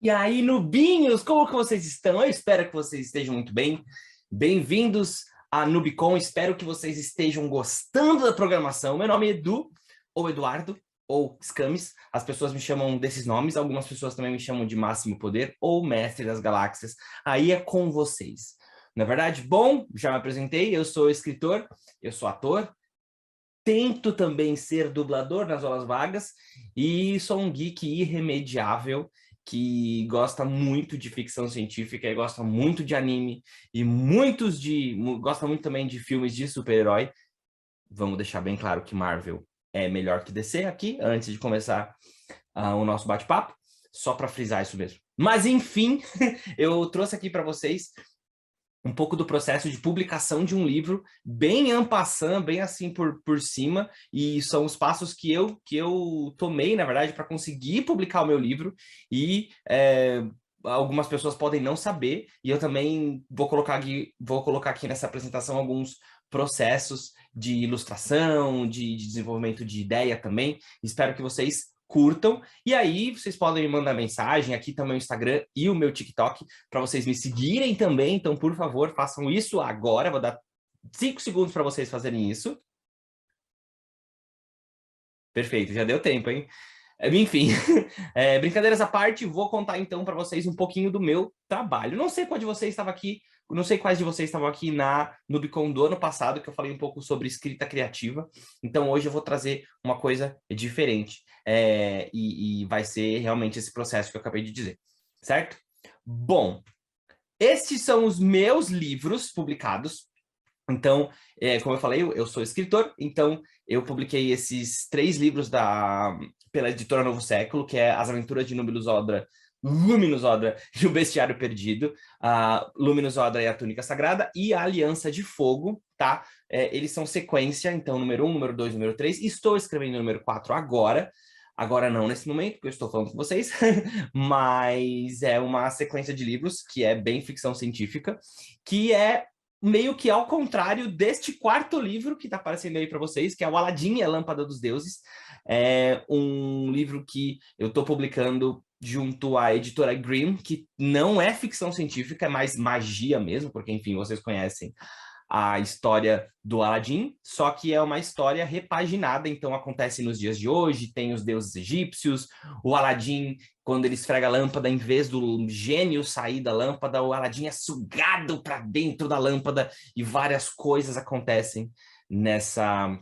E aí, nubinhos, como que vocês estão? Eu espero que vocês estejam muito bem. Bem-vindos a Nubicon, espero que vocês estejam gostando da programação. Meu nome é Edu, ou Eduardo, ou Scamis. As pessoas me chamam desses nomes, algumas pessoas também me chamam de Máximo Poder, ou Mestre das Galáxias. Aí é com vocês. Na verdade, bom, já me apresentei, eu sou escritor, eu sou ator, tento também ser dublador nas horas vagas e sou um geek irremediável que gosta muito de ficção científica e gosta muito de anime e gosta muito também de filmes de super-herói. Vamos deixar bem claro que Marvel é melhor que DC aqui, antes de começar o nosso bate-papo, só para frisar isso mesmo. Mas enfim, eu trouxe aqui para vocês um pouco do processo de publicação de um livro, bem en passant, bem assim por cima, e são os passos que eu tomei, na verdade, para conseguir publicar o meu livro, e algumas pessoas podem não saber, e eu também vou colocar aqui nessa apresentação alguns processos de ilustração, de desenvolvimento de ideia também. Espero que vocês curtam, e aí vocês podem me mandar mensagem, aqui também o Instagram e o meu TikTok, para vocês me seguirem também, então, por favor, façam isso agora, vou dar 5 segundos para vocês fazerem isso. Perfeito, já deu tempo, hein? Enfim, brincadeiras à parte, vou contar então para vocês um pouquinho do meu trabalho. Não sei qual de vocês estava aqui, não sei quais de vocês estavam aqui na Nubicon do ano passado, que eu falei um pouco sobre escrita criativa. Então hoje eu vou trazer uma coisa diferente. E vai ser realmente esse processo que eu acabei de dizer, certo? Bom, estes são os meus livros publicados. Então, como eu falei, eu sou escritor, então eu publiquei esses 3 livros pela editora Novo Século, que é As Aventuras de Luminous Odra e o Bestiário Perdido, a Luminous Odra e a Túnica Sagrada, e a Aliança de Fogo, tá? Eles são sequência, então número 1, número 2, número 3, estou escrevendo o número 4 agora não nesse momento, porque eu estou falando com vocês, mas é uma sequência de livros que é bem ficção científica, que é meio que ao contrário deste quarto livro que está aparecendo aí para vocês, que é o Aladim e a Lâmpada dos Deuses. É um livro que eu estou publicando junto à editora Grimm, que não é ficção científica, é mais magia mesmo, porque, enfim, vocês conhecem a história do Aladim, só que é uma história repaginada, então acontece nos dias de hoje, tem os deuses egípcios, o Aladim, quando ele esfrega a lâmpada, em vez do gênio sair da lâmpada, o Aladim é sugado para dentro da lâmpada e várias coisas acontecem nessa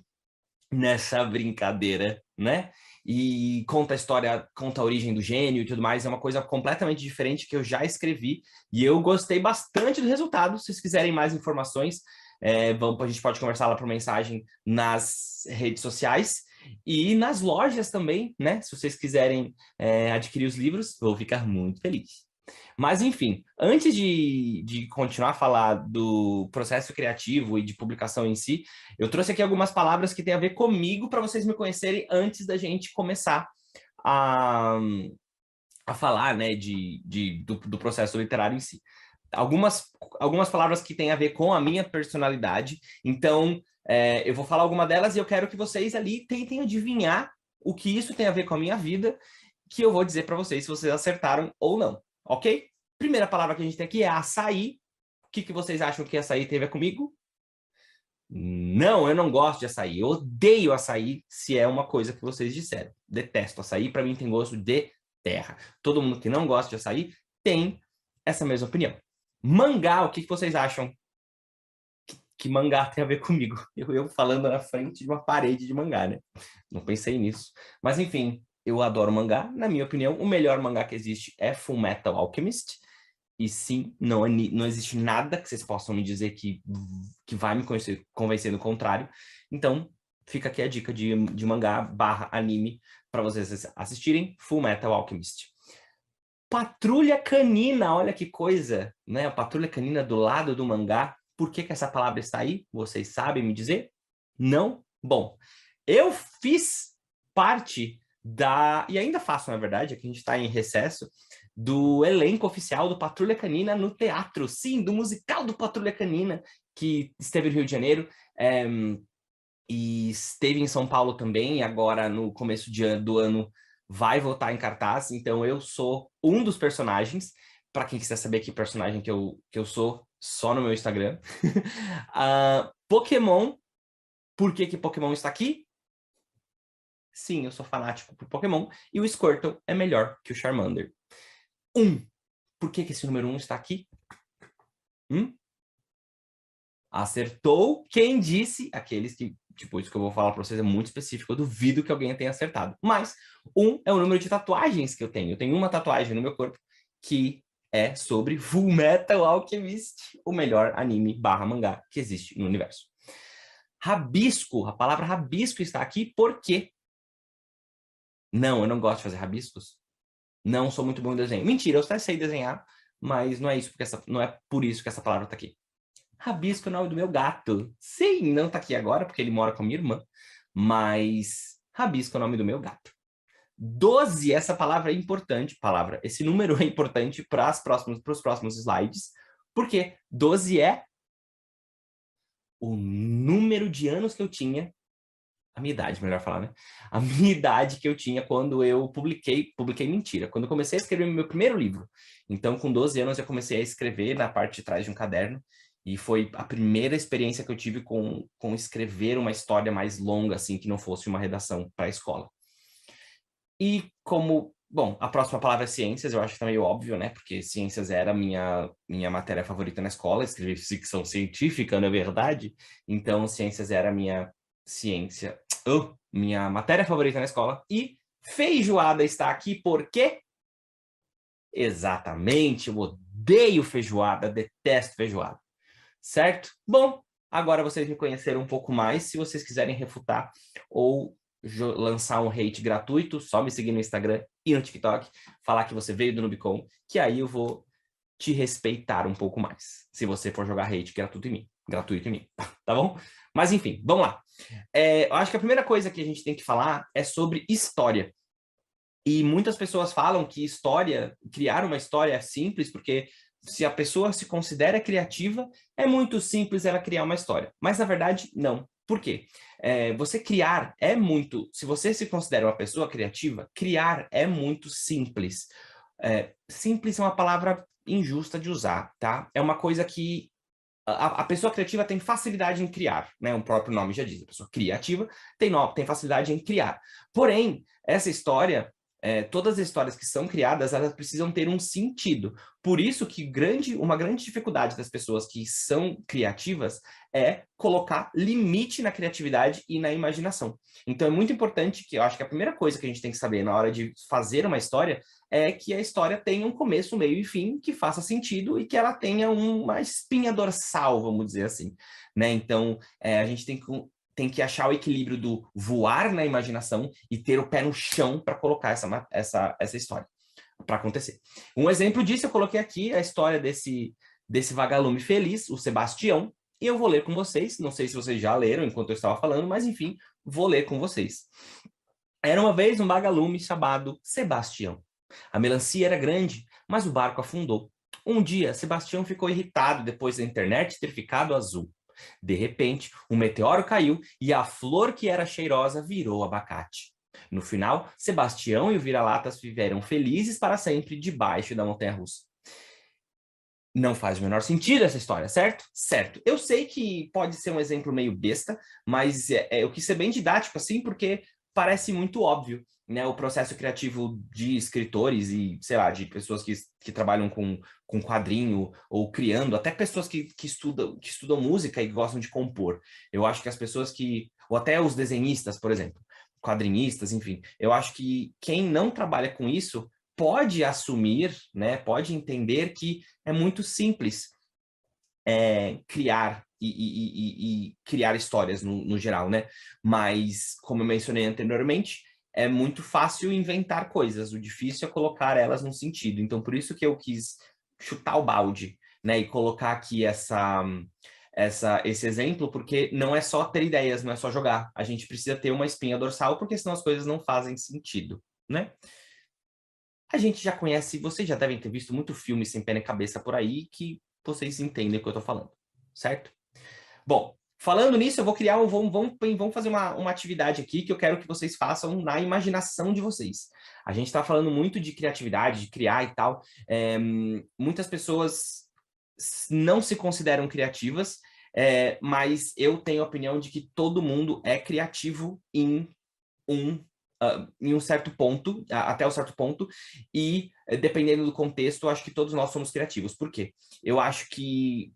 brincadeira, né? E conta a história, conta a origem do gênio e tudo mais, é uma coisa completamente diferente que eu já escrevi e eu gostei bastante do resultado. Se vocês quiserem mais informações, a gente pode conversar lá por mensagem nas redes sociais e nas lojas também, né? Se vocês quiserem adquirir os livros, vou ficar muito feliz. Mas, enfim, antes de continuar a falar do processo criativo e de publicação em si, eu trouxe aqui algumas palavras que têm a ver comigo para vocês me conhecerem antes da gente começar a, a falar, né, do processo literário em si. Algumas palavras que têm a ver com a minha personalidade, então eu vou falar alguma delas e eu quero que vocês ali tentem adivinhar o que isso tem a ver com a minha vida, que eu vou dizer para vocês se vocês acertaram ou não, ok? Primeira palavra que a gente tem aqui é açaí. O que vocês acham que açaí tem a ver comigo? Não, eu não gosto de açaí. Eu odeio açaí se é uma coisa que vocês disseram. Detesto açaí, para mim tem gosto de terra. Todo mundo que não gosta de açaí tem essa mesma opinião. Mangá, o que vocês acham que mangá tem a ver comigo? Eu falando na frente de uma parede de mangá, né? Não pensei nisso. Mas enfim, eu adoro mangá. Na minha opinião, o melhor mangá que existe é Fullmetal Alchemist. E sim, não existe nada que vocês possam me dizer que vai me convencer do contrário. Então, fica aqui a dica de mangá barra anime para vocês assistirem, Fullmetal Alchemist. Patrulha Canina, olha que coisa, né? A Patrulha Canina do lado do mangá. Por que essa palavra está aí? Vocês sabem me dizer? Não? Bom, eu fiz parte e ainda faço, na verdade, aqui a gente está em recesso, do elenco oficial do Patrulha Canina no teatro. Sim, do musical do Patrulha Canina, que esteve no Rio de Janeiro, e esteve em São Paulo também, e agora no começo do ano vai voltar em cartaz, então eu sou um dos personagens. Para quem quiser saber que personagem que eu sou, só no meu Instagram. Pokémon, por que que Pokémon está aqui? Sim, eu sou fanático por Pokémon, e o Squirtle é melhor que o Charmander. Por que que esse número 1 está aqui? Acertou quem disse, aqueles que, tipo, isso que eu vou falar para vocês é muito específico, eu duvido que alguém tenha acertado. Mas 1 é o número de tatuagens que eu tenho. Eu tenho uma tatuagem no meu corpo que é sobre Fullmetal Alchemist, o melhor anime barra mangá que existe no universo. Rabisco, a palavra rabisco está aqui porque... Não, eu não gosto de fazer rabiscos. Não sou muito bom em desenho. Mentira, eu até sei desenhar, mas não é isso, porque não é por isso que essa palavra está aqui. Rabisco é o nome do meu gato. Sim, não tá aqui agora, porque ele mora com a minha irmã, mas Rabisco é o nome do meu gato. 12, essa palavra é importante, esse número é importante para os próximos slides, porque 12 é o número de anos que eu tinha, a minha idade, melhor falar, né? A minha idade que eu tinha quando eu publiquei mentira, quando eu comecei a escrever meu primeiro livro. Então, com 12 anos, eu comecei a escrever na parte de trás de um caderno, e foi a primeira experiência que eu tive com escrever uma história mais longa, assim, que não fosse uma redação para a escola. E como, bom, a próxima palavra é ciências, eu acho que tá meio óbvio, né? Porque ciências era a minha matéria favorita na escola, escrevi ficção científica, na verdade. Então, ciências era a minha matéria favorita na escola. E feijoada está aqui porque... Exatamente, eu odeio feijoada, detesto feijoada. Certo? Bom, agora vocês me conheceram um pouco mais. Se vocês quiserem refutar ou lançar um hate gratuito, só me seguir no Instagram e no TikTok, falar que você veio do Nubicon, que aí eu vou te respeitar um pouco mais, se você for jogar hate gratuito em mim, tá bom? Mas enfim, vamos lá. Eu acho que a primeira coisa que a gente tem que falar é sobre história. E muitas pessoas falam que criar uma história é simples, porque se a pessoa se considera criativa, é muito simples ela criar uma história. Mas, na verdade, não. Por quê? Você criar é muito... Se você se considera uma pessoa criativa, criar é muito simples. Simples é uma palavra injusta de usar, tá? É uma coisa que a pessoa criativa tem facilidade em criar, né? O próprio nome já diz, a pessoa criativa tem facilidade em criar. Porém, essa história... todas as histórias que são criadas, elas precisam ter um sentido. Por isso que uma grande dificuldade das pessoas que são criativas é colocar limite na criatividade e na imaginação. Então é muito importante que eu acho que a primeira coisa que a gente tem que saber na hora de fazer uma história é que a história tenha um começo, meio e fim, que faça sentido e que ela tenha uma espinha dorsal, vamos dizer assim, né? Então, a gente tem que achar o equilíbrio do voar na imaginação e ter o pé no chão para colocar essa história para acontecer. Um exemplo disso, eu coloquei aqui a história desse vagalume feliz, o Sebastião, e eu vou ler com vocês. Não sei se vocês já leram enquanto eu estava falando, mas enfim, vou ler com vocês. Era uma vez um vagalume chamado Sebastião. A melancia era grande, mas o barco afundou. Um dia, Sebastião ficou irritado depois da internet ter ficado azul. De repente, um meteoro caiu e a flor que era cheirosa virou abacate. No final, Sebastião e o vira-latas viveram felizes para sempre debaixo da montanha-russa. Não faz o menor sentido essa história, certo? Certo. Eu sei que pode ser um exemplo meio besta, mas eu quis ser bem didático assim, porque parece muito óbvio, né? O processo criativo de escritores e, sei lá, de pessoas que trabalham com quadrinho ou criando, até pessoas que estudam música e gostam de compor. Eu acho que as pessoas ou até os desenhistas, por exemplo, quadrinistas, enfim, eu acho que quem não trabalha com isso pode assumir, né, pode entender que é muito simples criar e criar histórias no geral, né? Mas, como eu mencionei anteriormente, é muito fácil inventar coisas, o difícil é colocar elas num sentido. Então, por isso que eu quis chutar o balde, né, e colocar aqui esse exemplo, porque não é só ter ideias, não é só jogar. A gente precisa ter uma espinha dorsal, porque senão as coisas não fazem sentido, né? A gente já conhece, vocês já devem ter visto muito filme sem pé nem cabeça por aí, que vocês entendem o que eu tô falando, certo? Bom, Falando nisso, eu vou criar vamos fazer uma atividade aqui que eu quero que vocês façam na imaginação de vocês. A gente está falando muito de criatividade, de criar e tal. Muitas pessoas não se consideram criativas, mas eu tenho a opinião de que todo mundo é criativo em um certo ponto, até um certo ponto, e dependendo do contexto, eu acho que todos nós somos criativos. Por quê? Eu acho que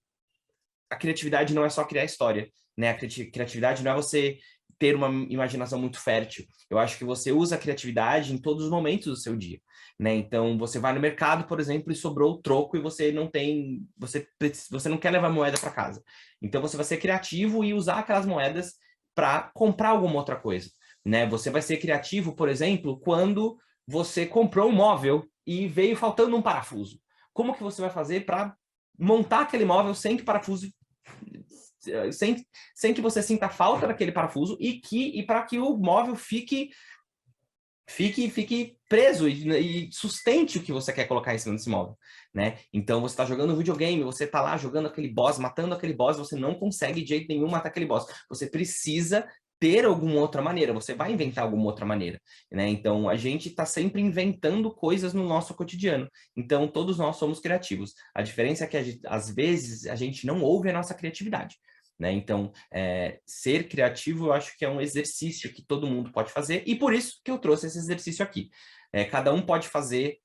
a criatividade não é só criar história, né? A criatividade não é você ter uma imaginação muito fértil. Eu acho que você usa a criatividade em todos os momentos do seu dia, né? Então, você vai no mercado, por exemplo, e sobrou o troco e você não tem, você não quer levar moeda para casa. Então, você vai ser criativo e usar aquelas moedas para comprar alguma outra coisa, né? Você vai ser criativo, por exemplo, quando você comprou um móvel e veio faltando um parafuso. Como que você vai fazer para montar aquele móvel sem que o parafuso sem que você sinta falta daquele parafuso e para que o móvel fique preso e sustente o que você quer colocar em cima desse móvel, né? Então você está jogando videogame, você está lá jogando aquele boss, matando aquele boss, você não consegue de jeito nenhum matar aquele boss. Você precisa ter alguma outra maneira, você vai inventar alguma outra maneira, né? Então a gente está sempre inventando coisas no nosso cotidiano. Então todos nós somos criativos. A diferença é que às vezes a gente não ouve a nossa criatividade. Né? Então, ser criativo eu acho que é um exercício que todo mundo pode fazer, e por isso que eu trouxe esse exercício aqui. Cada um pode fazer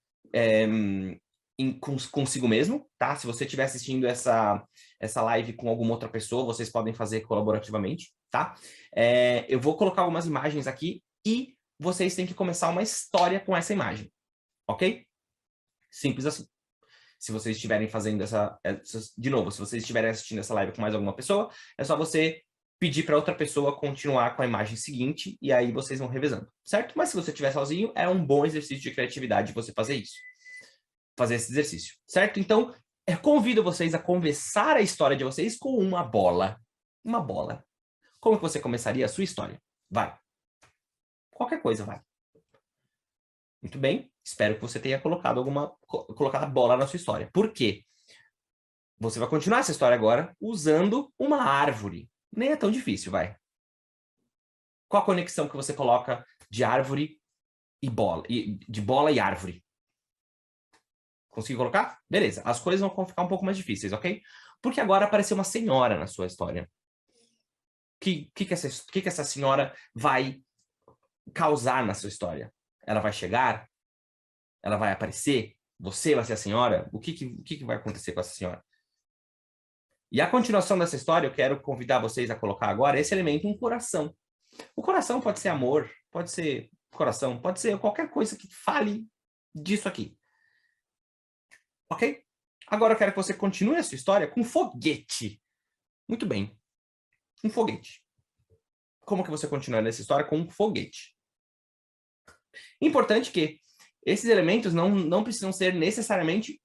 consigo mesmo, tá? Se você estiver assistindo essa live com alguma outra pessoa, vocês podem fazer colaborativamente, tá? Eu vou colocar algumas imagens aqui e vocês têm que começar uma história com essa imagem, ok? Simples assim. Se vocês estiverem fazendo de novo, se vocês estiverem assistindo essa live com mais alguma pessoa, é só você pedir para outra pessoa continuar com a imagem seguinte e aí vocês vão revezando, certo? Mas se você estiver sozinho, é um bom exercício de criatividade você fazer isso, fazer esse exercício, certo? Então, eu convido vocês a conversar a história de vocês com uma bola. Uma bola. Como que você começaria a sua história? Vai. Qualquer coisa, vai. Muito bem. Espero que você tenha colocado a bola na sua história. Por quê? Você vai continuar essa história agora usando uma árvore. Nem é tão difícil, vai. Qual a conexão que você coloca de árvore e bola, de bola e árvore? Conseguiu colocar? Beleza. As coisas vão ficar um pouco mais difíceis, ok? Porque agora apareceu uma senhora na sua história. Que essa senhora vai causar na sua história? Ela vai chegar? Ela vai aparecer? Você vai ser a senhora? O que vai acontecer com essa senhora? E a continuação dessa história, eu quero convidar vocês a colocar agora esse elemento, um coração. O coração pode ser amor, pode ser coração, pode ser qualquer coisa que fale disso aqui. Ok? Agora eu quero que você continue a sua história com foguete. Muito bem. Um foguete. Como que você continua nessa história com um foguete? Importante que esses elementos não precisam ser necessariamente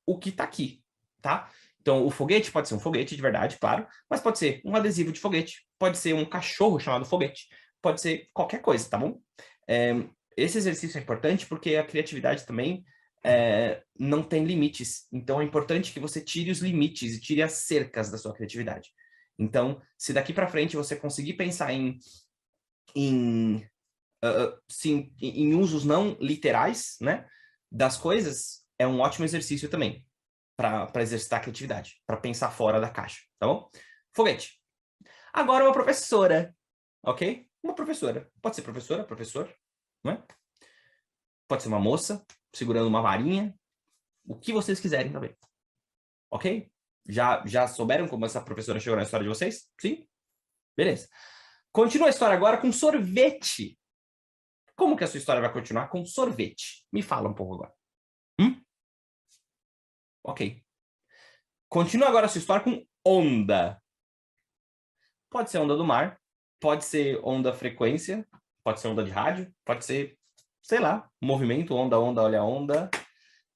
o que está aqui, tá? Então, o foguete pode ser um foguete de verdade, claro, mas pode ser um adesivo de foguete, pode ser um cachorro chamado foguete, pode ser qualquer coisa, tá bom? Esse exercício é importante porque a criatividade também não tem limites. Então, é importante que você tire os limites e tire as cercas da sua criatividade. Então, se daqui para frente você conseguir pensar sim, em usos não literais, né, das coisas, é um ótimo exercício também para exercitar a criatividade, para pensar fora da caixa, tá bom? Foguete. Agora uma professora, ok? Uma professora. Pode ser professora, professor, não é? Pode ser uma moça segurando uma varinha, o que vocês quiserem também, ok? Já souberam como essa professora chegou na história de vocês? Sim? Beleza. Continua a história agora com sorvete. Como que a sua história vai continuar com sorvete? Me fala um pouco agora. Ok. Continua agora a sua história com onda. Pode ser onda do mar, pode ser onda frequência, pode ser onda de rádio, pode ser, sei lá, movimento, onda, onda, olha a onda.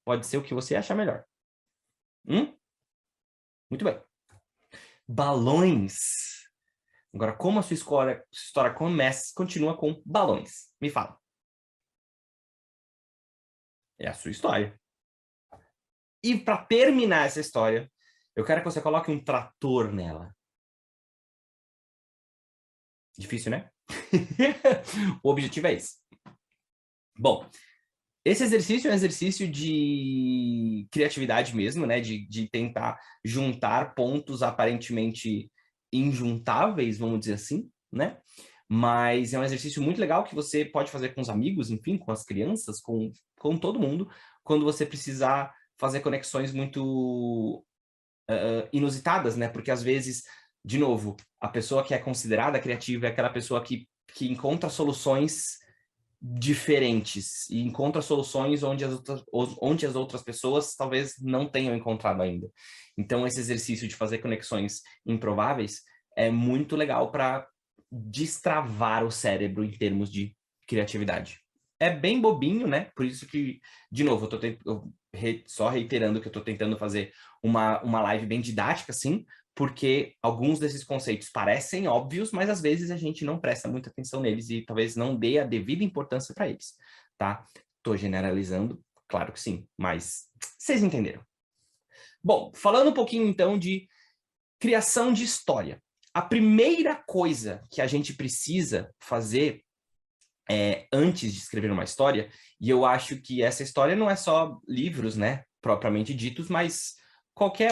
Pode ser o que você achar melhor. Muito bem. Balões. Agora, como a sua história continua com balões? Me fala. É a sua história. E para terminar essa história, eu quero que você coloque um trator nela. Difícil, né? O objetivo é esse. Bom, esse exercício é um exercício de criatividade mesmo, né? De tentar juntar pontos aparentemente injuntáveis, vamos dizer assim, né? Mas é um exercício muito legal que você pode fazer com os amigos, enfim, com as crianças, com todo mundo, quando você precisar fazer conexões muito inusitadas, né? Porque às vezes, de novo, a pessoa que é considerada criativa é aquela pessoa que encontra soluções diferentes e encontra soluções onde as outras pessoas talvez não tenham encontrado ainda. Então, esse exercício de fazer conexões improváveis é muito legal para destravar o cérebro em termos de criatividade. É bem bobinho, né? Por isso que, de novo, só reiterando que eu estou tentando fazer uma live bem didática, assim, porque alguns desses conceitos parecem óbvios, mas às vezes a gente não presta muita atenção neles e talvez não dê a devida importância para eles, tá? Estou generalizando, claro que sim, mas vocês entenderam. Bom, falando um pouquinho então de criação de história. A primeira coisa que a gente precisa fazer antes de escrever uma história, e eu acho que essa história não é só livros, né, propriamente ditos, mas qualquer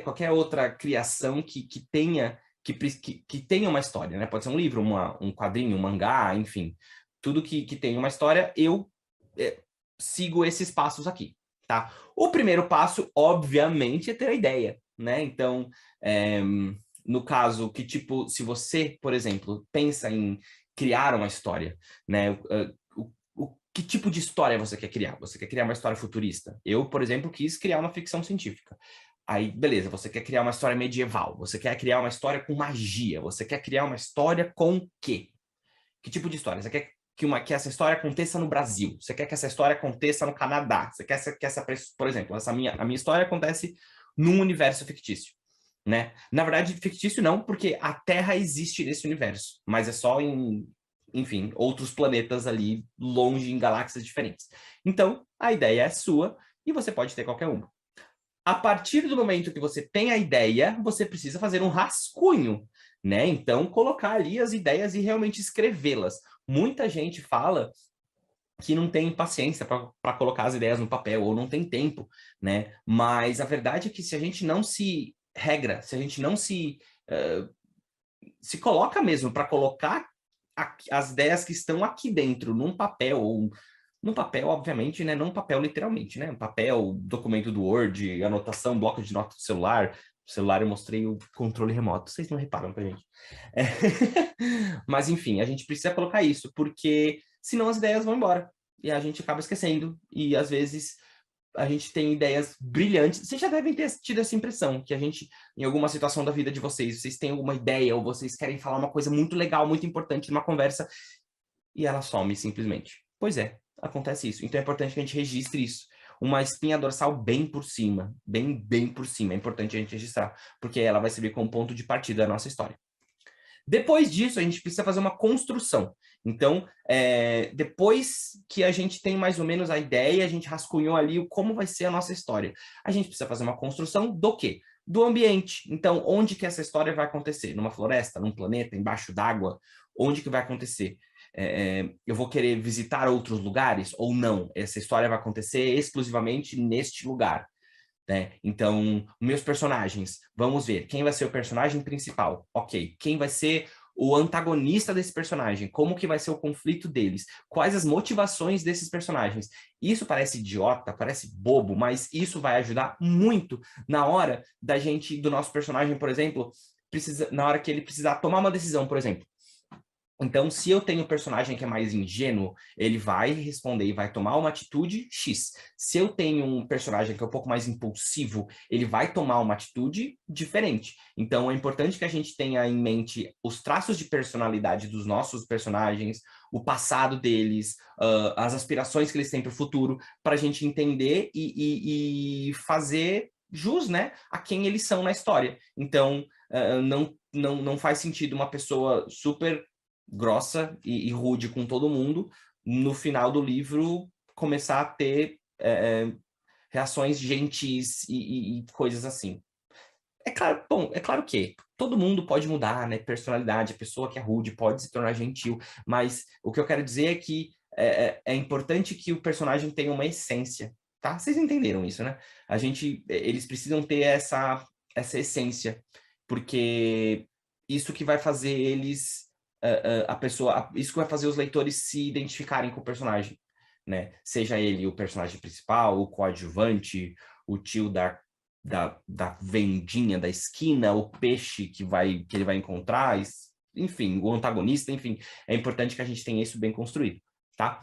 qualquer outra criação que tenha que tenha uma história, né? Pode ser um livro, um quadrinho, um mangá, enfim, tudo que tenha uma história, eu sigo esses passos aqui, tá? O primeiro passo, obviamente, é ter a ideia, né? Então, no caso que tipo, se você, por exemplo, pensa em criar uma história, né? Que tipo de história você quer criar? Você quer criar uma história futurista? Eu, por exemplo, quis criar uma ficção científica. Aí, beleza, você quer criar uma história medieval, você quer criar uma história com magia, você quer criar uma história com quê? Que tipo de história? Você quer que essa história aconteça no Brasil? Você quer que essa história aconteça no Canadá? Você quer que essa, por exemplo, a minha história acontece num universo fictício, né? Na verdade, fictício não, porque a Terra existe nesse universo, mas é só enfim, outros planetas ali longe em galáxias diferentes. Então, a ideia é sua e você pode ter qualquer uma. A partir do momento que você tem a ideia, você precisa fazer um rascunho, né? Então, colocar ali as ideias e realmente escrevê-las. Muita gente fala que não tem paciência para colocar as ideias no papel, ou não tem tempo, né? Mas a verdade é que se a gente não se regra, se a gente não se coloca mesmo para colocar as ideias que estão aqui dentro num papel, ou num papel, obviamente, né? Não um papel literalmente, né? Um papel, documento do Word, anotação, bloco de notas do celular. O celular eu mostrei o controle remoto, vocês não reparam pra gente. É. Mas, enfim, a gente precisa colocar isso, porque senão as ideias vão embora. E a gente acaba esquecendo. E, às vezes, a gente tem ideias brilhantes. Vocês já devem ter tido essa impressão, que a gente, em alguma situação da vida de vocês têm alguma ideia, ou vocês querem falar uma coisa muito legal, muito importante numa conversa, e ela some simplesmente. Pois é, acontece isso. Então é importante que a gente registre isso. Uma espinha dorsal bem por cima, bem por cima. É importante a gente registrar, porque ela vai servir como ponto de partida da nossa história. Depois disso, a gente precisa fazer uma construção. Então, depois que a gente tem mais ou menos a ideia, a gente rascunhou ali como vai ser a nossa história. A gente precisa fazer uma construção do quê? Do ambiente. Então, onde que essa história vai acontecer? Numa floresta, num planeta, embaixo d'água? Onde que vai acontecer? Eu vou querer visitar outros lugares ou não? Essa história vai acontecer exclusivamente neste lugar, né? Então, meus personagens, vamos ver, quem vai ser o personagem principal? Ok, quem vai ser o antagonista desse personagem? Como que vai ser o conflito deles? Quais as motivações desses personagens? Isso parece idiota, parece bobo, mas isso vai ajudar muito na hora do nosso personagem, por exemplo, na hora que ele precisar tomar uma decisão, por exemplo. Então, se eu tenho um personagem que é mais ingênuo, ele vai responder e vai tomar uma atitude X. Se eu tenho um personagem que é um pouco mais impulsivo, ele vai tomar uma atitude diferente. Então, é importante que a gente tenha em mente os traços de personalidade dos nossos personagens, o passado deles, as aspirações que eles têm para o futuro, para a gente entender e fazer jus, né, a quem eles são na história. Então, não faz sentido uma pessoa super grossa e rude com todo mundo, no final do livro começar a ter reações gentis e coisas assim. É claro, bom, é claro que todo mundo pode mudar, né? Personalidade, a pessoa que é rude pode se tornar gentil, mas o que eu quero dizer é que é importante que o personagem tenha uma essência, tá? Vocês entenderam isso, né? Eles precisam ter essa essência, porque isso que vai fazer isso que vai fazer os leitores se identificarem com o personagem, né? Seja ele o personagem principal, o coadjuvante, o tio da vendinha da esquina, o peixe que ele vai encontrar, enfim, o antagonista, enfim, é importante que a gente tenha isso bem construído, tá?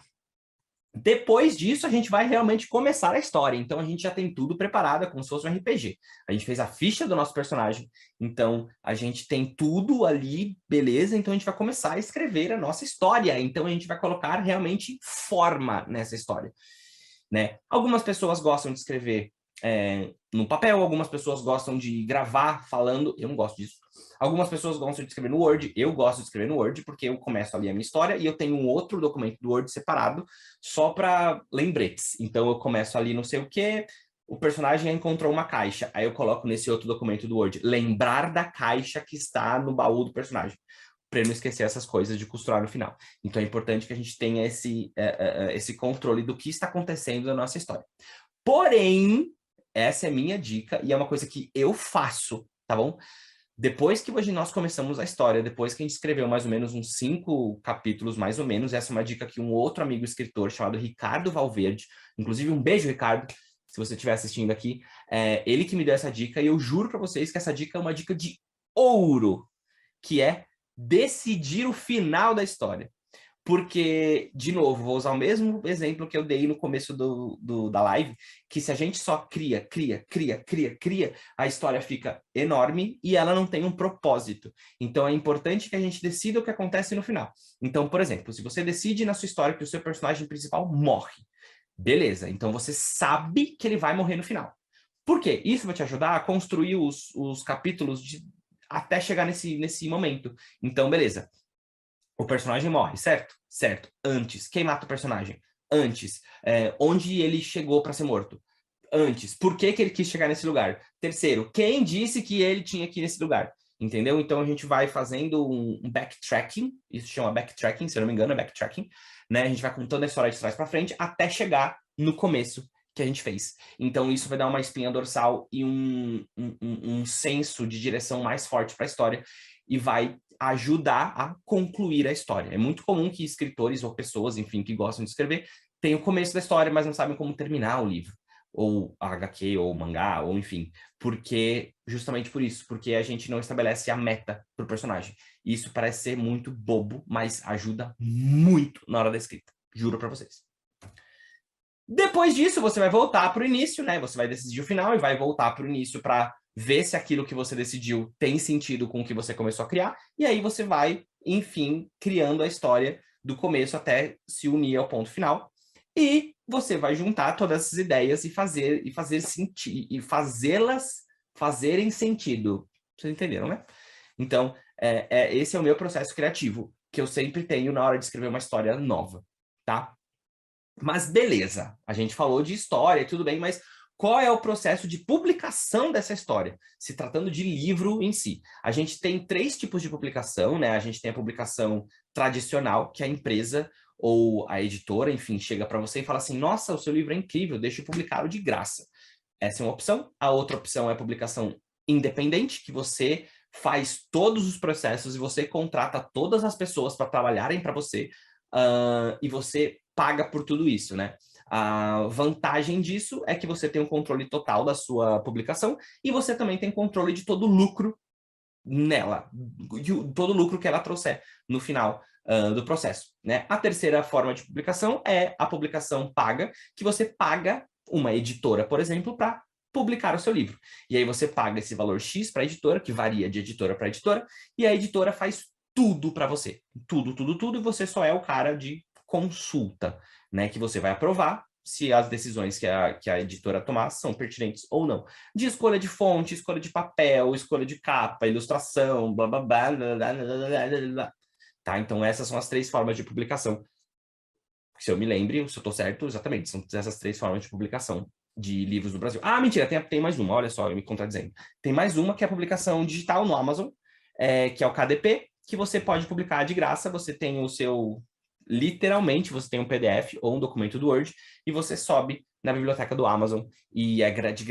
Depois disso, a gente vai realmente começar a história. Então, a gente já tem tudo preparado, é como se fosse um RPG. A gente fez a ficha do nosso personagem, então a gente tem tudo ali, beleza? Então, a gente vai começar a escrever a nossa história. Então, a gente vai colocar realmente forma nessa história, né? Algumas pessoas gostam de escrever no papel, algumas pessoas gostam de gravar falando, eu não gosto disso. Algumas pessoas gostam de escrever no Word, eu gosto de escrever no Word, porque eu começo ali a minha história e eu tenho um outro documento do Word separado só para lembretes. Então eu começo ali não sei o quê, o personagem encontrou uma caixa, aí eu coloco nesse outro documento do Word, lembrar da caixa que está no baú do personagem, para não esquecer essas coisas de costurar no final. Então é importante que a gente tenha esse controle do que está acontecendo na nossa história. Porém, essa é a minha dica e é uma coisa que eu faço, tá bom? Depois que hoje nós começamos a história, depois que a gente escreveu mais ou menos uns 5 capítulos, mais ou menos, essa é uma dica que um outro amigo escritor chamado Ricardo Valverde, inclusive um beijo, Ricardo, se você estiver assistindo aqui, ele que me deu essa dica e eu juro para vocês que essa dica é uma dica de ouro, que é decidir o final da história. Porque, de novo, vou usar o mesmo exemplo que eu dei no começo da live, que se a gente só cria, a história fica enorme e ela não tem um propósito. Então, é importante que a gente decida o que acontece no final. Então, por exemplo, se você decide na sua história que o seu personagem principal morre, beleza, então você sabe que ele vai morrer no final. Por quê? Isso vai te ajudar a construir os capítulos até chegar nesse momento. Então, beleza. O personagem morre, certo? Certo. Antes. Quem mata o personagem? Antes. Onde ele chegou para ser morto? Antes. Por que ele quis chegar nesse lugar? Terceiro. Quem disse que ele tinha que ir nesse lugar? Entendeu? Então a gente vai fazendo um backtracking, isso chama backtracking, se eu não me engano, é backtracking, né? A gente vai contando a história de trás para frente até chegar no começo que a gente fez. Então isso vai dar uma espinha dorsal e um senso de direção mais forte para a história e vai ajudar a concluir a história. É muito comum que escritores ou pessoas, enfim, que gostam de escrever, tenham o começo da história, mas não sabem como terminar o livro, ou a HQ, ou o mangá, ou enfim, porque justamente por isso, porque a gente não estabelece a meta para o personagem. Isso parece ser muito bobo, mas ajuda muito na hora da escrita, juro para vocês. Depois disso, você vai voltar para o início, né? Você vai decidir o final e vai voltar para o início para ver se aquilo que você decidiu tem sentido com o que você começou a criar, e aí você vai, enfim, criando a história do começo até se unir ao ponto final, e você vai juntar todas essas ideias e fazê-las fazerem sentido. Vocês entenderam, né? Então, esse é o meu processo criativo, que eu sempre tenho na hora de escrever uma história nova, tá? Mas beleza, a gente falou de história, tudo bem, mas qual é o processo de publicação dessa história? Se tratando de livro em si. A gente tem 3 tipos de publicação, né? A gente tem a publicação tradicional, que a empresa ou a editora, enfim, chega para você e fala assim, nossa, o seu livro é incrível, deixa eu publicá-lo de graça. Essa é uma opção. A outra opção é a publicação independente, que você faz todos os processos e você contrata todas as pessoas para trabalharem para você, e você paga por tudo isso, né? A vantagem disso é que você tem um controle total da sua publicação e você também tem controle de todo o lucro nela, todo o lucro que ela trouxer no final do processo, né? A terceira forma de publicação é a publicação paga, que você paga uma editora, por exemplo, para publicar o seu livro. E aí você paga esse valor X para a editora, que varia de editora para editora, e a editora faz tudo para você. Tudo, e você só é o cara de consulta, né? Que você vai aprovar se as decisões que a editora tomar são pertinentes ou não. De escolha de fonte, escolha de papel, escolha de capa, ilustração, blá, blá, blá, blá, blá, blá, blá, blá. Tá? Então essas são as 3 formas de publicação. Se eu me lembre, se eu estou certo, exatamente, são essas 3 formas de publicação de livros no Brasil. Ah, mentira, tem mais uma, olha só, eu me contradizendo. Tem mais uma que é a publicação digital no Amazon, que é o KDP, que você pode publicar de graça, você tem o seu... Literalmente, você tem um PDF ou um documento do Word e você sobe na biblioteca do Amazon e é é de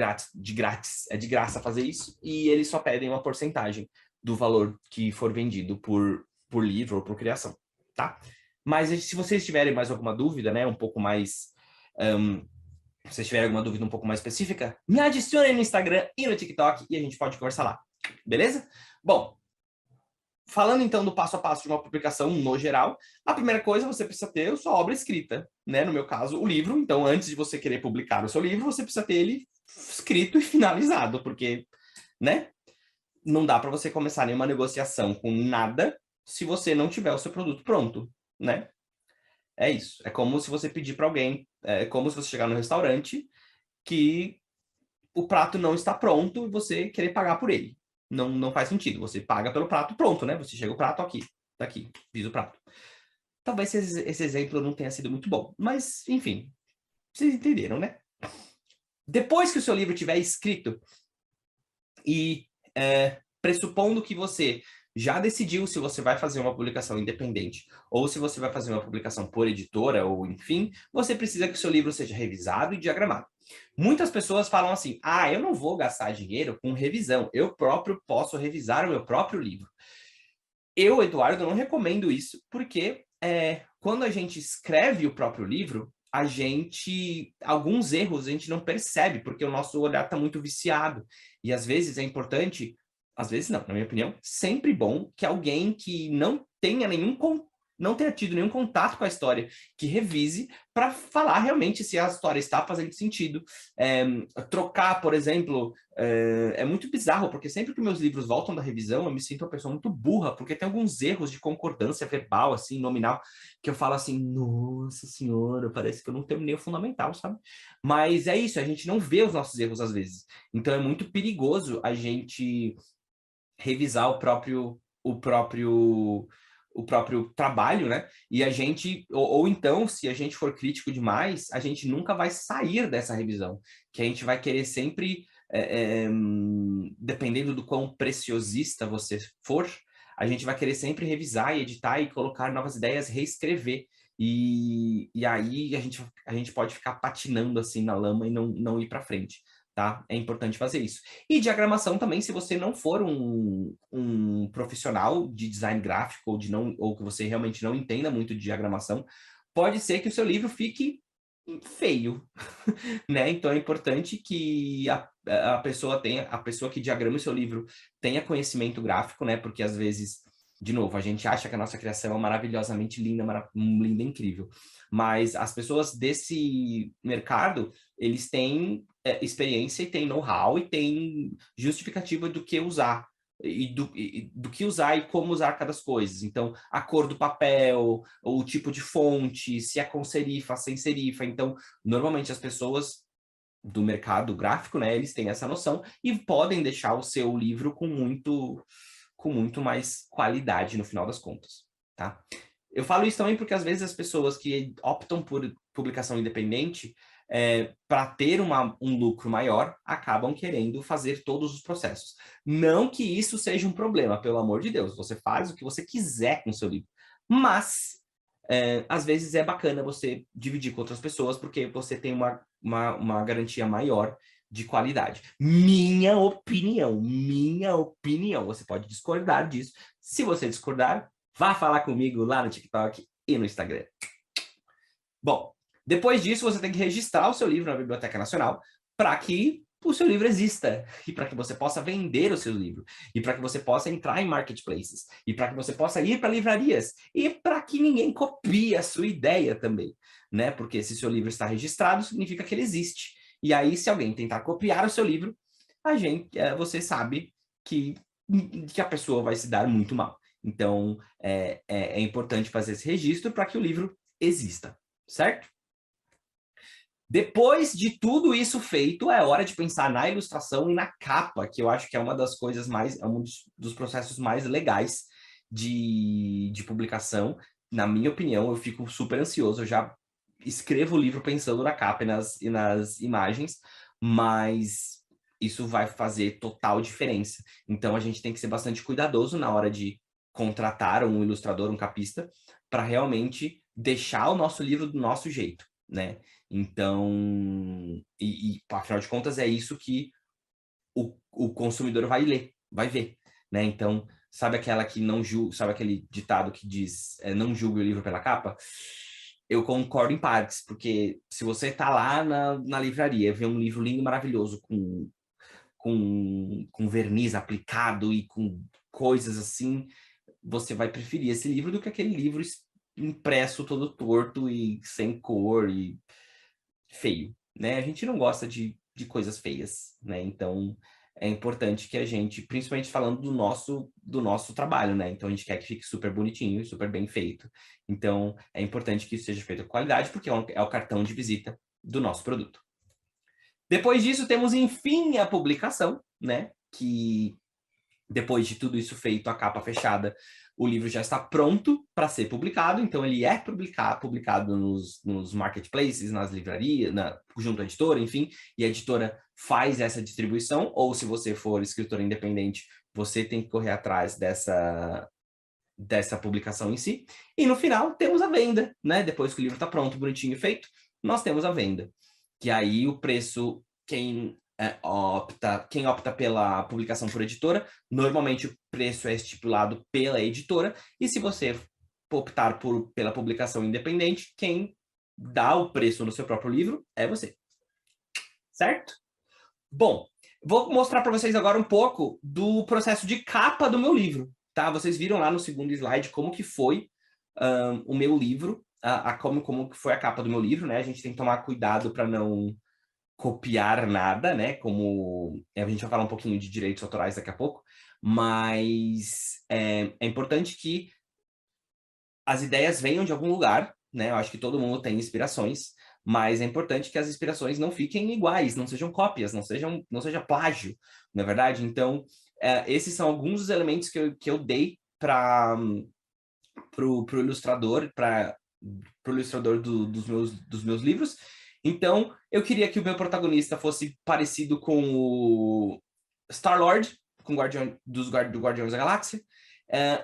graça fazer isso e eles só pedem uma porcentagem do valor que for vendido por livro ou por criação, tá? Mas se vocês tiverem mais alguma dúvida, né, um pouco mais... se vocês tiverem alguma dúvida um pouco mais específica, me adicione no Instagram e no TikTok e a gente pode conversar lá, beleza? Bom, falando então do passo a passo de uma publicação no geral, a primeira coisa você precisa ter a sua obra escrita, né? No meu caso, o livro. Então, antes de você querer publicar o seu livro, você precisa ter ele escrito e finalizado, porque, né? Não dá para você começar nenhuma negociação com nada se você não tiver o seu produto pronto, né? É isso. É como se você pedir para alguém, é como se você chegar no restaurante que o prato não está pronto e você querer pagar por ele. Não faz sentido. Você paga pelo prato pronto, né? Você chega o prato aqui, tá aqui, fiz o prato. Talvez esse exemplo não tenha sido muito bom, mas, enfim, vocês entenderam, né? Depois que o seu livro estiver escrito e pressupondo que você já decidiu se você vai fazer uma publicação independente ou se você vai fazer uma publicação por editora ou enfim, você precisa que o seu livro seja revisado e diagramado. Muitas pessoas falam assim, ah, eu não vou gastar dinheiro com revisão, eu próprio posso revisar o meu próprio livro. Eu, Eduardo, não recomendo isso, porque quando a gente escreve o próprio livro, alguns erros a gente não percebe, porque o nosso olhar está muito viciado. E às vezes é importante, às vezes não, na minha opinião, sempre bom que alguém que não tenha tido nenhum contato com a história, que revise para falar realmente se a história está fazendo sentido. Trocar, por exemplo, é muito bizarro, porque sempre que meus livros voltam da revisão, eu me sinto uma pessoa muito burra, porque tem alguns erros de concordância verbal, assim, nominal, que eu falo assim, nossa senhora, parece que eu não terminei o fundamental, sabe? Mas é isso, a gente não vê os nossos erros às vezes. Então é muito perigoso a gente revisar o próprio trabalho, né? E a gente, ou então, se a gente for crítico demais, a gente nunca vai sair dessa revisão, que a gente vai querer sempre, dependendo do quão preciosista você for, a gente vai querer sempre revisar e editar e colocar novas ideias, reescrever. E aí a gente pode ficar patinando assim na lama e não ir para frente. Tá? É importante fazer isso. E diagramação também, se você não for um profissional de design gráfico ou que você realmente não entenda muito de diagramação, pode ser que o seu livro fique feio, né? Então é importante que a pessoa que diagrama o seu livro tenha conhecimento gráfico, né? Porque às vezes, de novo, a gente acha que a nossa criação é maravilhosamente linda, linda, incrível. Mas as pessoas desse mercado, eles têm experiência e têm know-how e têm justificativa do que usar. E do que usar e como usar cada coisa. Então, a cor do papel, o tipo de fonte, se é com serifa, sem serifa. Então, normalmente as pessoas do mercado gráfico, né, eles têm essa noção e podem deixar o seu livro com muito mais qualidade no final das contas, tá? Eu falo isso também porque às vezes as pessoas que optam por publicação independente, para ter um lucro maior, acabam querendo fazer todos os processos. Não que isso seja um problema, pelo amor de Deus, você faz o que você quiser com o seu livro, mas às vezes é bacana você dividir com outras pessoas, porque você tem uma garantia maior de qualidade. Minha opinião. Você pode discordar disso. Se você discordar, vá falar comigo lá no TikTok e no Instagram. Bom, depois disso, você tem que registrar o seu livro na Biblioteca Nacional para que o seu livro exista e para que você possa vender o seu livro e para que você possa entrar em marketplaces e para que você possa ir para livrarias e para que ninguém copie a sua ideia também, né? Porque se seu livro está registrado, significa que ele existe. E aí, se alguém tentar copiar o seu livro, você sabe que a pessoa vai se dar muito mal. Então, é importante fazer esse registro para que o livro exista, certo? Depois de tudo isso feito, é hora de pensar na ilustração e na capa, que eu acho que é uma das coisas dos processos mais legais de publicação. Na minha opinião, eu fico super ansioso, eu já escrevo o livro pensando na capa e nas imagens, mas isso vai fazer total diferença. Então a gente tem que ser bastante cuidadoso na hora de contratar um ilustrador, um capista, para realmente deixar o nosso livro do nosso jeito, né? Então, afinal de contas, é isso que o consumidor vai ler, vai ver, né? Então, sabe aquela que não julga, sabe aquele ditado que diz não julgue o livro pela capa? Eu concordo em partes, porque se você tá lá na livraria, vê um livro lindo e maravilhoso com verniz aplicado e com coisas assim, você vai preferir esse livro do que aquele livro impresso todo torto e sem cor e feio, né? A gente não gosta de coisas feias, né? Então é importante que a gente, principalmente falando do nosso trabalho, né? Então a gente quer que fique super bonitinho e super bem feito. Então é importante que isso seja feito com qualidade, porque é o cartão de visita do nosso produto. Depois disso, temos, enfim, a publicação, né? Que depois de tudo isso feito, a capa fechada, o livro já está pronto para ser publicado, então ele é publicado nos marketplaces, nas livrarias, junto à editora, enfim, e a editora faz essa distribuição, ou se você for escritor independente, você tem que correr atrás dessa publicação em si. E no final temos a venda, né? Depois que o livro está pronto, bonitinho e feito, nós temos a venda. Que aí o preço, quem opta pela publicação por editora, normalmente o preço é estipulado pela editora, e se você optar pela publicação independente, quem dá o preço no seu próprio livro é você. Certo? Bom, vou mostrar para vocês agora um pouco do processo de capa do meu livro, tá? Vocês viram lá no segundo slide como que foi o meu livro, como que foi a capa do meu livro, né? A gente tem que tomar cuidado para não copiar nada, né? Como a gente vai falar um pouquinho de direitos autorais daqui a pouco, mas é importante que as ideias venham de algum lugar, né? Eu acho que todo mundo tem inspirações, mas é importante que as inspirações não fiquem iguais, não sejam cópias, não seja plágio, não é verdade? Então, esses são alguns dos elementos que eu dei para pro ilustrador, pro ilustrador dos meus livros. Então, eu queria que o meu protagonista fosse parecido com o Star-Lord, do Guardiões da Galáxia.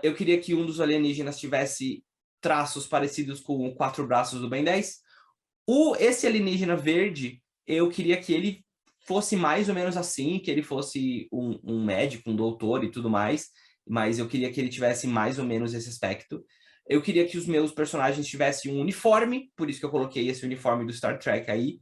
Eu queria que um dos alienígenas tivesse traços parecidos com o Quatro Braços do Ben 10. Esse alienígena verde, eu queria que ele fosse mais ou menos assim, que ele fosse um médico, um doutor e tudo mais, mas eu queria que ele tivesse mais ou menos esse aspecto. Eu queria que os meus personagens tivessem um uniforme, por isso que eu coloquei esse uniforme do Star Trek aí,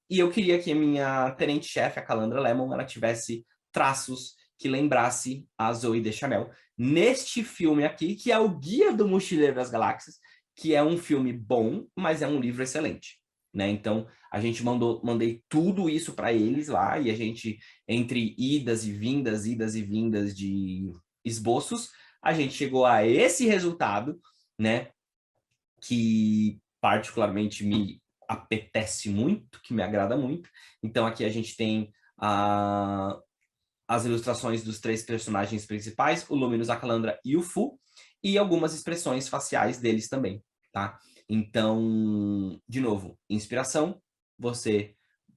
e eu queria que a minha tenente-chefe, a Calandra Lemon, ela tivesse traços que lembrasse a Zoe Deschanel. Neste filme aqui, que é o Guia do Mochileiro das Galáxias, que é um filme bom, mas é um livro excelente. Né? Então, a gente mandei tudo isso para eles lá, e a gente, entre idas e vindas de esboços, a gente chegou a esse resultado, né? Que particularmente me apetece muito, que me agrada muito. Então, aqui a gente tem as ilustrações dos três personagens principais, o Luminous, a Calandra e o Fu, e algumas expressões faciais deles também, tá? Então, de novo, inspiração, você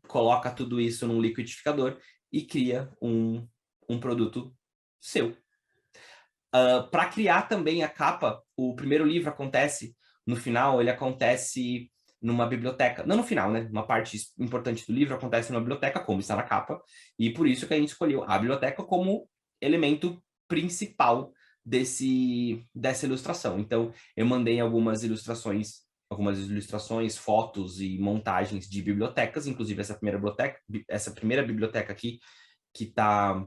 coloca tudo isso num liquidificador e cria um produto seu. Para criar também a capa, o primeiro livro acontece no final, ele acontece numa biblioteca, não no final, né? Uma parte importante do livro acontece numa biblioteca, como está na capa, e por isso que a gente escolheu a biblioteca como elemento principal dessa ilustração. Então, eu mandei algumas ilustrações, fotos e montagens de bibliotecas, inclusive essa primeira biblioteca aqui, que está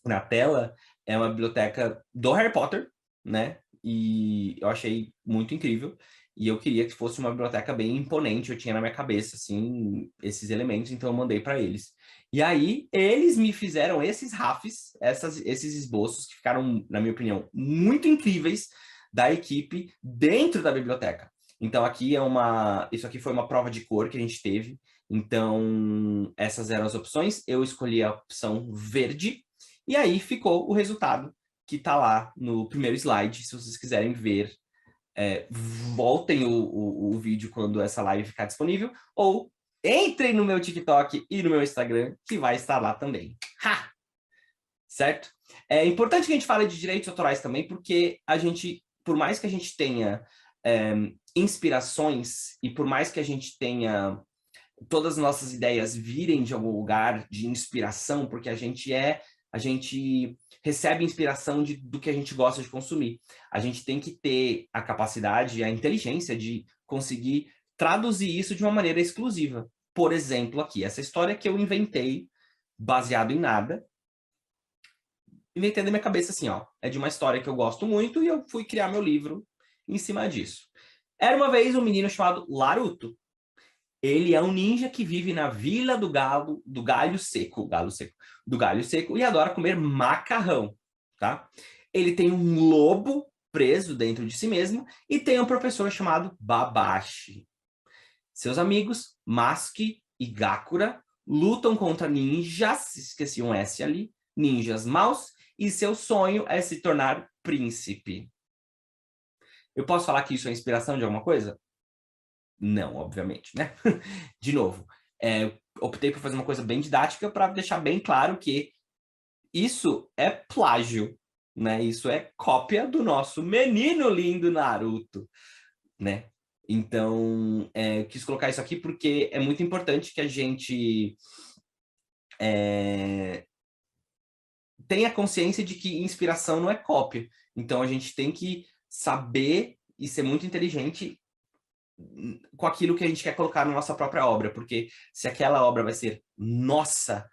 na tela, é uma biblioteca do Harry Potter, né? E eu achei muito incrível. E eu queria que fosse uma biblioteca bem imponente. Eu tinha na minha cabeça, assim, esses elementos, então eu mandei para eles. E aí, eles me fizeram esses RAFs, esses esboços, que ficaram, na minha opinião, muito incríveis, da equipe dentro da biblioteca. Então, isso aqui foi uma prova de cor que a gente teve. Então, essas eram as opções. Eu escolhi a opção verde, e aí ficou o resultado que está lá no primeiro slide, se vocês quiserem ver voltem o vídeo quando essa live ficar disponível, ou entrem no meu TikTok e no meu Instagram, que vai estar lá também. Ha! Certo? É importante que a gente fale de direitos autorais também, porque a gente, por mais que a gente tenha inspirações e por mais que a gente tenha todas as nossas ideias virem de algum lugar de inspiração, porque a gente recebe inspiração do que a gente gosta de consumir. A gente tem que ter a capacidade, a inteligência de conseguir traduzir isso de uma maneira exclusiva. Por exemplo, aqui, essa história que eu inventei, baseado em nada, inventei na minha cabeça assim, ó, é de uma história que eu gosto muito e eu fui criar meu livro em cima disso. Era uma vez um menino chamado Laruto. Ele é um ninja que vive na Vila do Galho Seco, do Galho Seco, e adora comer macarrão, tá? Ele tem um lobo preso dentro de si mesmo e tem um professor chamado Babashi. Seus amigos, Masuki e Gakura, lutam contra ninjas, esqueci um S ali, ninjas maus, e seu sonho é se tornar príncipe. Eu posso falar que isso é inspiração de alguma coisa? Não, obviamente, né? De novo, optei por fazer uma coisa bem didática para deixar bem claro que isso é plágio, né? Isso é cópia do nosso menino lindo Naruto, né? Então, eu quis colocar isso aqui porque é muito importante que a gente tenha consciência de que inspiração não é cópia. Então, a gente tem que saber e ser muito inteligente com aquilo que a gente quer colocar na nossa própria obra, porque se aquela obra vai ser nossa,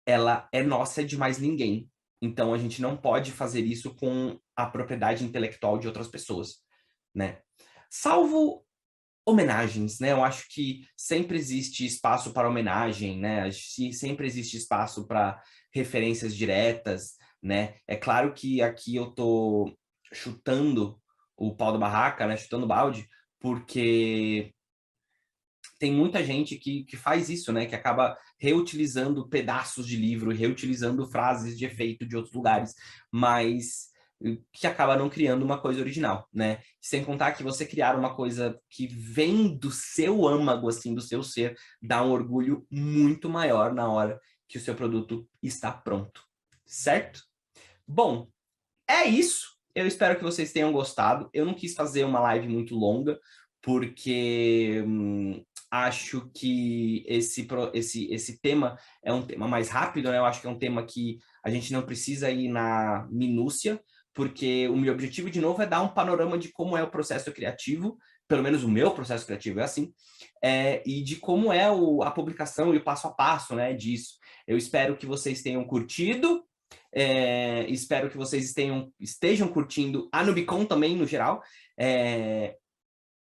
ela é nossa de mais ninguém. Então a gente não pode fazer isso com a propriedade intelectual de outras pessoas, né? Salvo homenagens, né? Eu acho que sempre existe espaço para homenagem, né? Sempre existe espaço para referências diretas, né? É claro que aqui eu tô chutando o pau da barraca, né? Chutando o balde, porque tem muita gente que faz isso, né? Que acaba reutilizando pedaços de livro, reutilizando frases de efeito de outros lugares, mas que acaba não criando uma coisa original, né? Sem contar que você criar uma coisa que vem do seu âmago, assim, do seu ser, dá um orgulho muito maior na hora que o seu produto está pronto, certo? Bom, é isso. Eu espero que vocês tenham gostado. Eu não quis fazer uma live muito longa, porque acho que esse tema é um tema mais rápido, né? Eu acho que é um tema que a gente não precisa ir na minúcia, porque o meu objetivo, de novo, é dar um panorama de como é o processo criativo, pelo menos o meu processo criativo é assim, e de como é a publicação e o passo a passo, né, disso. Eu espero que vocês tenham curtido. Espero que vocês estejam curtindo a Nubicon também, no geral.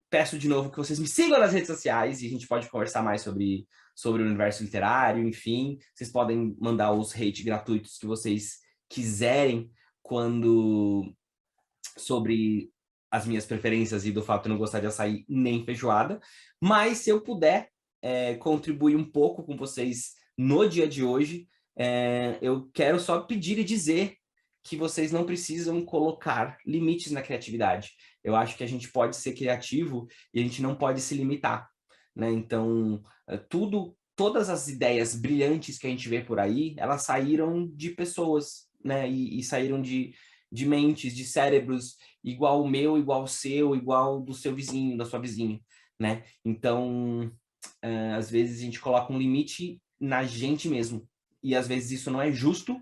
Peço de novo que vocês me sigam nas redes sociais e a gente pode conversar mais sobre o universo literário, enfim. Vocês podem mandar os hate gratuitos que vocês quiserem sobre as minhas preferências e do fato de não gostar de açaí nem feijoada. Mas se eu puder contribuir um pouco com vocês no dia de hoje, eu quero só pedir e dizer que vocês não precisam colocar limites na criatividade. Eu acho que a gente pode ser criativo e a gente não pode se limitar, né? Então, todas as ideias brilhantes que a gente vê por aí, elas saíram de pessoas, né? E saíram de mentes, de cérebros, igual o meu, igual o seu, igual do seu vizinho, da sua vizinha, né? Então, às vezes a gente coloca um limite na gente mesmo. E às vezes isso não é justo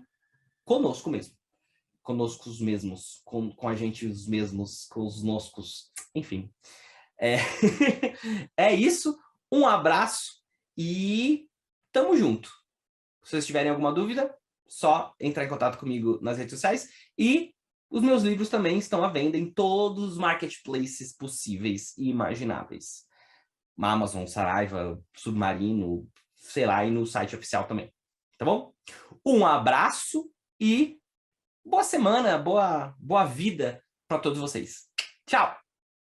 conosco mesmo. Conosco os mesmos, com a gente os mesmos, com os noscos, enfim. É isso, um abraço e tamo junto. Se vocês tiverem alguma dúvida, só entrar em contato comigo nas redes sociais e os meus livros também estão à venda em todos os marketplaces possíveis e imagináveis. Amazon, Saraiva, Submarino, sei lá, e no site oficial também. Tá bom? Um abraço e boa semana, boa vida para todos vocês. Tchau!